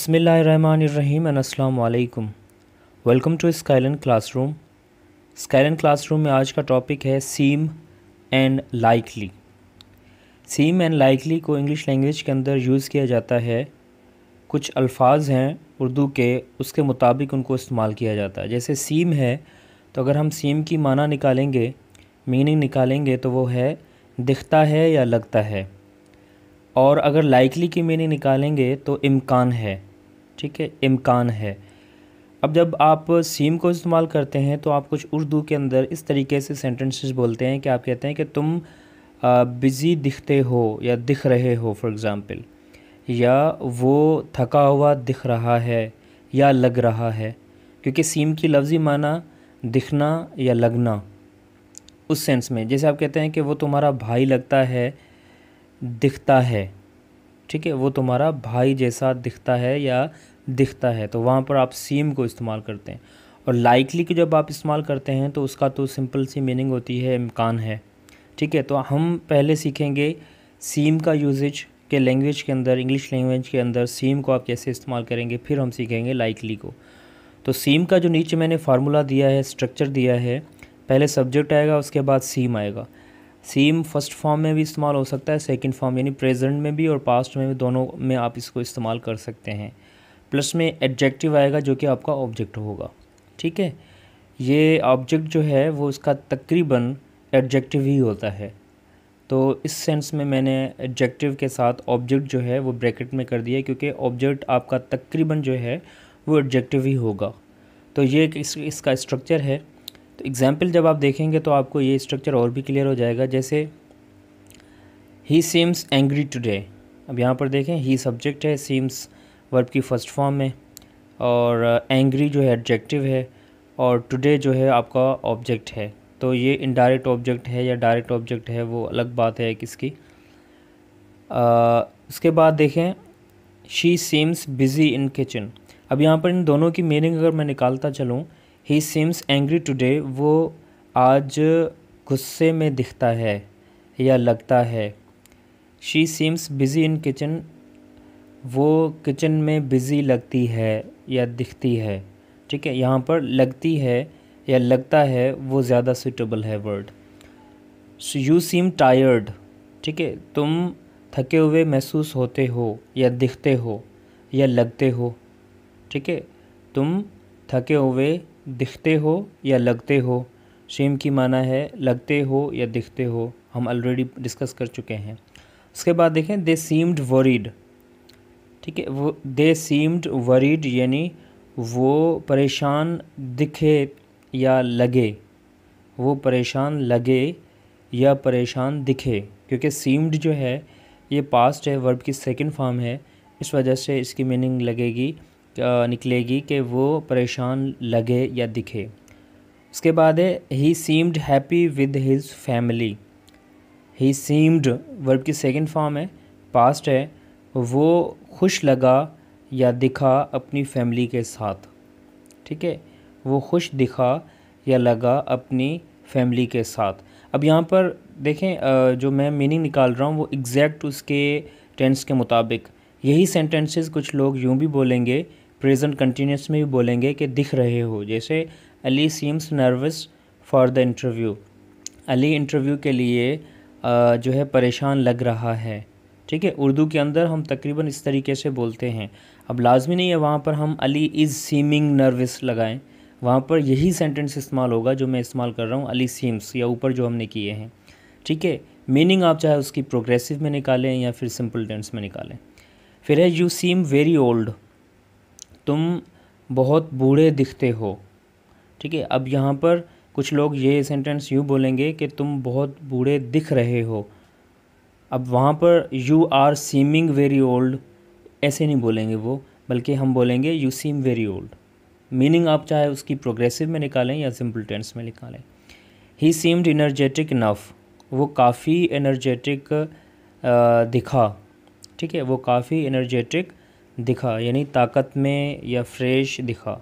बिस्मिल्लाहिर्रहमानिर्रहीम एंड अस्सलाम वालेकुम। Welcome to Skylan classroom. Skylan classroom में आज का टॉपिक है seem and likely. Seem and likely को इंग्लिश लैंग्वेज के अंदर यूज़ किया जाता है। कुछ अल्फाज हैं उर्दू के, उसके मुताबिक उनको इस्तेमाल किया जाता है। जैसे सीम है तो अगर हम सीम की माना निकालेंगे, मीनिंग निकालेंगे तो वो है दिखता है या लगता है। और अगर लाइकली की मीनिंग निकालेंगे तो इम्कान है। ठीक है, इम्कान है। अब जब आप सीम को इस्तेमाल करते हैं तो आप कुछ उर्दू के अंदर इस तरीके से सेंटेंसेस बोलते हैं कि आप कहते हैं कि तुम बिज़ी दिखते हो या दिख रहे हो फॉर एग्ज़ाम्पल, या वो थका हुआ दिख रहा है या लग रहा है। क्योंकि सीम की लफ्ज़ी माना दिखना या लगना, उस सेंस में जैसे आप कहते हैं कि वो तुम्हारा भाई लगता है, दिखता है। ठीक है, वो तुम्हारा भाई जैसा दिखता है या दिखता है, तो वहाँ पर आप सीम को इस्तेमाल करते हैं। और लाइकली की जब आप इस्तेमाल करते हैं तो उसका तो सिंपल सी मीनिंग होती है इम्कान है। ठीक है, तो हम पहले सीखेंगे सीम का यूजेज के लैंग्वेज के अंदर, इंग्लिश लैंग्वेज के अंदर सीम को आप कैसे इस्तेमाल करेंगे, फिर हम सीखेंगे लाइकली को। तो सीम का जो नीचे मैंने फार्मूला दिया है, स्ट्रक्चर दिया है, पहले सब्जेक्ट आएगा, उसके बाद सीम आएगा। सीम फर्स्ट फॉर्म में भी इस्तेमाल हो सकता है, सेकंड फॉर्म यानी प्रेजेंट में भी और पास्ट में भी, दोनों में आप इसको इस्तेमाल कर सकते हैं। प्लस में एडजेक्टिव आएगा जो कि आपका ऑब्जेक्ट होगा। ठीक है, ये ऑब्जेक्ट जो है वो इसका तकरीबन एडजेक्टिव ही होता है। तो इस सेंस में मैंने एडजेक्टिव के साथ ऑब्जेक्ट जो है वो ब्रैकेट में कर दिया, क्योंकि ऑब्जेक्ट आपका तकरीबन जो है वो एडजेक्टिव ही होगा। तो ये इसका स्ट्रक्चर है। तो एग्ज़ाम्पल जब आप देखेंगे तो आपको ये स्ट्रक्चर और भी क्लियर हो जाएगा। जैसे ही सीम्स एंग्री टुडे, अब यहाँ पर देखें ही सब्जेक्ट है, सीम्स वर्ब की फ़र्स्ट फॉर्म में, और एंग्री जो है एडजेक्टिव है, और टुडे जो है आपका ऑब्जेक्ट है। तो ये इनडायरेक्ट ऑब्जेक्ट है या डायरेक्ट ऑब्जेक्ट है वो अलग बात है किसकी। उसके बाद देखें she seems busy in kitchen. अब यहाँ पर इन दोनों की मीनिंग अगर मैं निकालता चलूँ, ही सीम्स एंग्री टुडे, वो आज गुस्से में दिखता है या लगता है। She seems busy in kitchen, वो किचन में बिज़ी लगती है या दिखती है। ठीक है, यहाँ पर लगती है या लगता है वो ज़्यादा सूटेबल है word. So you seem tired, ठीक है, तुम थके हुए महसूस होते हो या दिखते हो या लगते हो। ठीक है, तुम थके हुए दिखते हो या लगते हो। सेम की माना है लगते हो या दिखते हो, हम ऑलरेडी डिस्कस कर चुके हैं। उसके बाद देखें दे सीम्ड वरीड। ठीक है, वो दे सीम्ड वरीड यानी वो परेशान दिखे या लगे, वो परेशान लगे या परेशान दिखे। क्योंकि सीम्ड जो है ये पास्ट है, वर्ब की सेकंड फॉर्म है, इस वजह से इसकी मीनिंग लगेगी निकलेगी कि वो परेशान लगे या दिखे। उसके बाद है he seemed happy with his family. He seemed verb की सेकंड फॉर्म है, पास्ट है, वो खुश लगा या दिखा अपनी फैमिली के साथ। ठीक है, वो खुश दिखा या लगा अपनी फैमिली के साथ। अब यहाँ पर देखें जो मैं मीनिंग निकाल रहा हूँ वो एग्जैक्ट उसके टेंस के मुताबिक। यही सेंटेंसेस कुछ लोग यूँ भी बोलेंगे, प्रेजेंट कंटिन्यूस में भी बोलेंगे कि दिख रहे हो। जैसे Ali seems nervous for the interview, Ali interview के लिए जो है परेशान लग रहा है। ठीक है, उर्दू के अंदर हम तकरीबन इस तरीके से बोलते हैं। अब लाजमी नहीं है वहाँ पर हम अली इज़ सीमिंग नर्वस लगाएं, वहाँ पर यही सेंटेंस इस्तेमाल होगा जो मैं इस्तेमाल कर रहा हूँ, अली सीम्स या ऊपर जो हमने किए हैं। ठीक है, मीनिंग आप चाहे उसकी प्रोग्रेसिव में निकालें या फिर सिंपल टेंस में निकालें। फिर है यू सीम वेरी ओल्ड, तुम बहुत बूढ़े दिखते हो। ठीक है, अब यहाँ पर कुछ लोग ये सेंटेंस यूँ बोलेंगे कि तुम बहुत बूढ़े दिख रहे हो। अब वहाँ पर you are seeming very old ऐसे नहीं बोलेंगे वो, बल्कि हम बोलेंगे you seem very old. Meaning आप चाहे उसकी प्रोग्रेसिव में निकालें या सिंपल टेंस में निकालें। ही सीम्ड इनर्जेटिक इनफ, वो काफ़ी एनर्जेटिक दिखा। ठीक है, वो काफ़ी एनर्जेटिक दिखा यानी ताकत में या फ्रेश दिखा।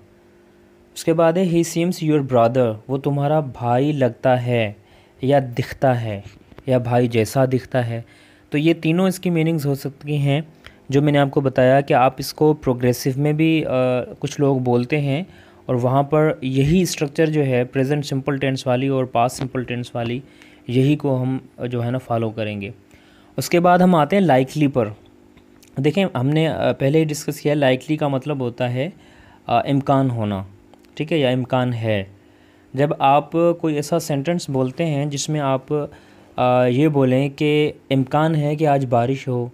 उसके बाद है ही सीम्स योर ब्रदर, वो तुम्हारा भाई लगता है या दिखता है या भाई जैसा दिखता है। तो ये तीनों इसकी मीनिंग्स हो सकती हैं। जो मैंने आपको बताया कि आप इसको प्रोग्रेसिव में भी कुछ लोग बोलते हैं, और वहाँ पर यही स्ट्रक्चर जो है प्रेजेंट सिंपल टेंस वाली और पास्ट सिंपल टेंस वाली, यही को हम जो है ना फॉलो करेंगे। उसके बाद हम आते हैं लाइकली पर। देखें, हमने पहले ही डिस्कस किया, लाइकली का मतलब होता है इम्कान होना, ठीक है, या इम्कान है। जब आप कोई ऐसा सेंटेंस बोलते हैं जिसमें आप ये बोलें कि इम्कान है कि आज बारिश हो,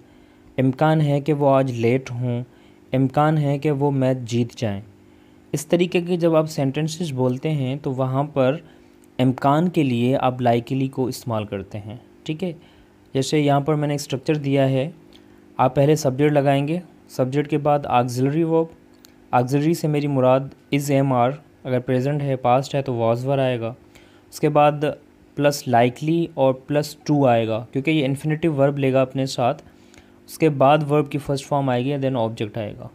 इम्कान है कि वो आज लेट हों, इम्कान है कि वो मैच जीत जाएं, इस तरीके के जब आप सेंटेंसेस बोलते हैं तो वहाँ पर इम्कान के लिए आप लाइकली को इस्तेमाल करते हैं, ठीक है। जैसे यहाँ पर मैंने एक स्ट्रक्चर दिया है, आप पहले सब्जेक्ट लगाएंगे, सब्जेक्ट के बाद ऑक्सिलरी वर्ब, ऑक्सिलरी से मेरी मुराद इज़ एम आर, अगर प्रेजेंट है पास्ट है तो वाज वर आएगा, उसके बाद प्लस लाइकली और प्लस टू आएगा क्योंकि ये इन्फिनेटिव वर्ब लेगा अपने साथ, उसके बाद वर्ब की फर्स्ट फॉर्म आएगी, देन ऑब्जेक्ट आएगा,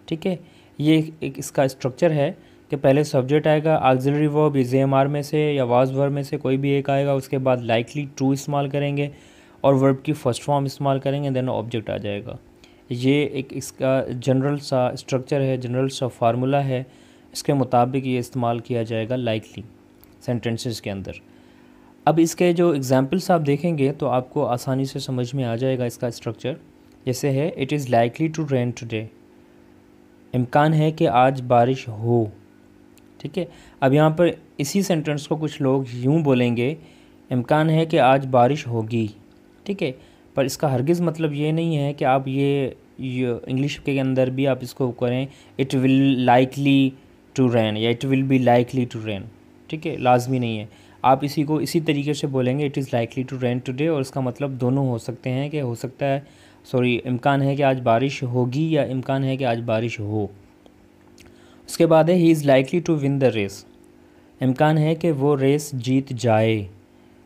ठीक है। ये एक इसका स्ट्रक्चर है कि पहले सब्जेक्ट आएगा, auxiliary verb is am are में से या वाज वर्ब में से कोई भी एक आएगा, उसके बाद लाइकली टू इस्तेमाल करेंगे और वर्ब की फ़र्स्ट फॉर्म इस्तेमाल करेंगे, देन ऑब्जेक्ट आ जाएगा। ये एक इसका जनरल सा स्ट्रक्चर है, जनरल सा फार्मूला है, इसके मुताबिक ये इस्तेमाल किया जाएगा लाइकली सेंटेंसेस के अंदर। अब इसके जो एग्जांपल्स आप देखेंगे तो आपको आसानी से समझ में आ जाएगा इसका स्ट्रक्चर। जैसे है, it is likely to rain today, इम्कान है कि आज बारिश हो, ठीक है। अब यहाँ पर इसी सेंटेंस को कुछ लोग यूँ बोलेंगे, इम्कान है कि आज बारिश होगी, ठीक है, पर इसका हरगिज़ मतलब ये नहीं है कि आप ये इंग्लिश के अंदर भी आप इसको करें it will likely to rain या it will be likely to rain, ठीक है, लाजमी नहीं है। आप इसी को इसी तरीके से बोलेंगे, it is likely to rain today, और इसका मतलब दोनों हो सकते हैं कि हो सकता है इम्कान है कि आज बारिश होगी या इम्कान है कि आज बारिश हो। उसके बाद है, he is likely to win the race, इम्कान है कि वो रेस जीत जाए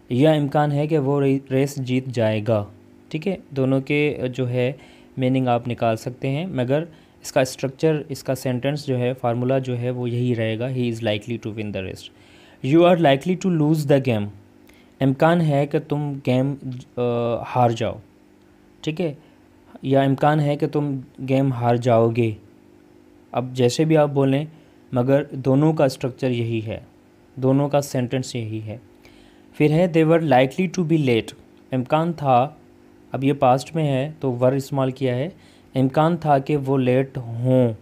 या इम्कान है कि वो रेस जीत जाएगा, ठीक है। दोनों के जो है मीनिंग आप निकाल सकते हैं, मगर इसका स्ट्रक्चर, इसका सेंटेंस जो है, फार्मूला जो है वो यही रहेगा, he is likely to win the race. You are likely to lose the game, इम्कान है कि तुम गेम हार जाओ, ठीक है, या इम्कान है कि तुम गेम हार जाओगे। अब जैसे भी आप बोलें, मगर दोनों का स्ट्रक्चर यही है, दोनों का सेंटेंस यही है। फिर है, दे वर लाइकली टू बी लेट, इम्कान था, अब ये पास्ट में है तो वर इस्तेमाल किया है, इम्कान था कि वो लेट हों,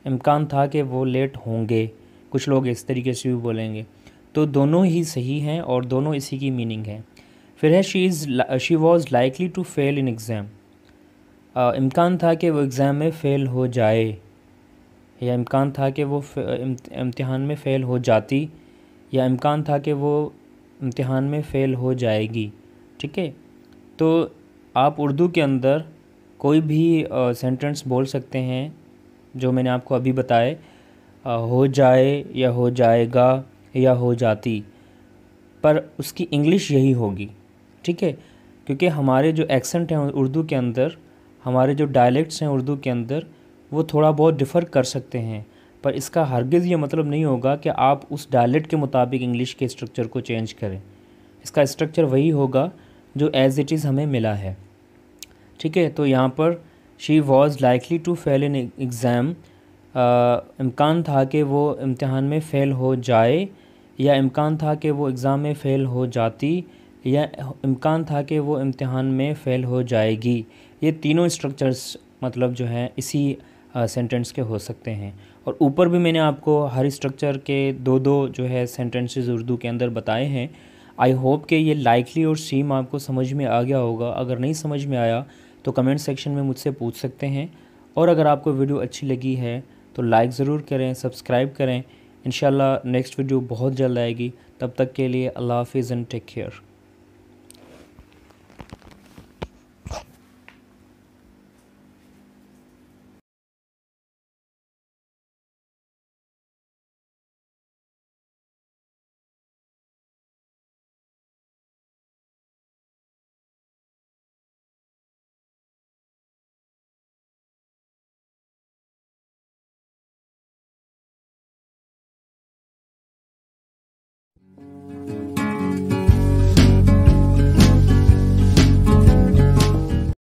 इम्कान था कि वो लेट होंगे, कुछ लोग इस तरीके से भी बोलेंगे। तो दोनों ही सही हैं और दोनों इसी की मीनिंग है। फिर है, she was likely to fail in exam, इम्कान था कि वो एग्ज़ाम में फ़ेल हो जाए, या इम्कान था कि वो इम्तिहान में फ़ेल हो जाती, या इम्कान था कि वो इम्तिहान में फ़ेल हो जाएगी, ठीक है। तो आप उर्दू के अंदर कोई भी सेंटेंस बोल सकते हैं जो मैंने आपको अभी बताए, हो जाए या हो जाएगा या हो जाती, पर उसकी इंग्लिश यही होगी, ठीक है, क्योंकि हमारे जो एक्सेंट हैं उर्दू के अंदर, हमारे जो डायलेक्ट्स हैं उर्दू के अंदर, वो थोड़ा बहुत डिफ़र कर सकते हैं, पर इसका हरगिज़ ये मतलब नहीं होगा कि आप उस डायलेक्ट के मुताबिक इंग्लिश के स्ट्रक्चर को चेंज करें। इसका स्ट्रक्चर वही होगा जो एज़ इट इज़ हमें मिला है, ठीक है। तो यहाँ पर she was likely to fail in exam, इम्कान था कि वो इम्तिहान में फ़ेल हो जाए, या इम्कान था कि वो एग्ज़ाम में फ़ेल हो जाती, या इम्कान था कि वो इम्तिहान में फ़ेल हो जाएगी। ये तीनों स्ट्रक्चर्स मतलब जो है इसी सेंटेंस के हो सकते हैं। और ऊपर भी मैंने आपको हर स्ट्रक्चर के दो दो जो है सेंटेंसेस उर्दू के अंदर बताए हैं। आई होप कि ये लाइकली और सीम आपको समझ में आ गया होगा। अगर नहीं समझ में आया तो कमेंट सेक्शन में मुझसे पूछ सकते हैं, और अगर आपको वीडियो अच्छी लगी है तो लाइक ज़रूर करें, सब्सक्राइब करें। इंशाल्लाह नेक्स्ट वीडियो बहुत जल्द आएगी। तब तक के लिए अल्लाह हाफिज़ एंड टेक केयर।